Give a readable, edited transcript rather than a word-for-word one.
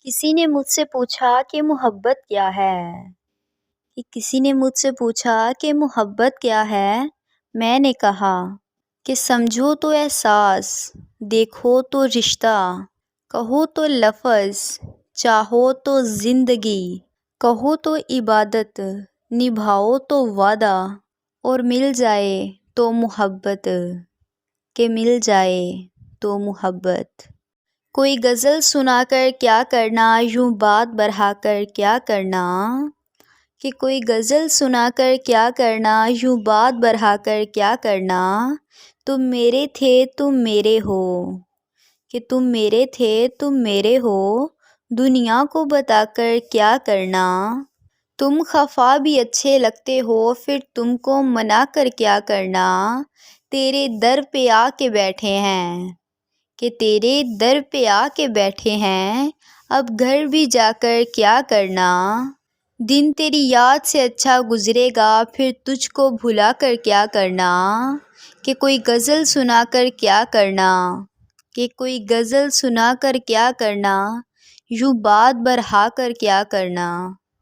کسی نے مجھ سے پوچھا کہ محبت کیا ہے؟ کسی نے مجھ سے پوچھا کہ محبت کیا ہے؟ میں نے کہا کہ سمجھو تو احساس، دیکھو تو رشتہ، کہو تو لفظ، چاہو تو زندگی، کہو تو عبادت، نبھاؤ تو وعدہ، اور مل جائے تو محبت، کہ مل جائے تو محبت۔ کوئی غزل سنا کر کیا کرنا، یوں بات بڑھا کر کیا کرنا، کہ کوئی غزل سنا کر کیا کرنا، یوں بات بڑھا کر کیا کرنا، تم میرے تھے تم میرے ہو، کہ تم میرے تھے تم میرے ہو، دنیا کو بتا کر کیا کرنا، تم خفا بھی اچھے لگتے ہو، پھر تم کو منا کر کیا کرنا، تیرے در پہ آ کے بیٹھے ہیں، کہ تیرے در پہ آ کے بیٹھے ہیں، اب گھر بھی جا کر کیا کرنا، دن تیری یاد سے اچھا گزرے گا، پھر تجھ کو بھلا کر کیا کرنا، کہ کوئی غزل سنا کر کیا کرنا، کہ کوئی غزل سنا کر کیا کرنا، یوں بات بڑھا کر کیا کرنا۔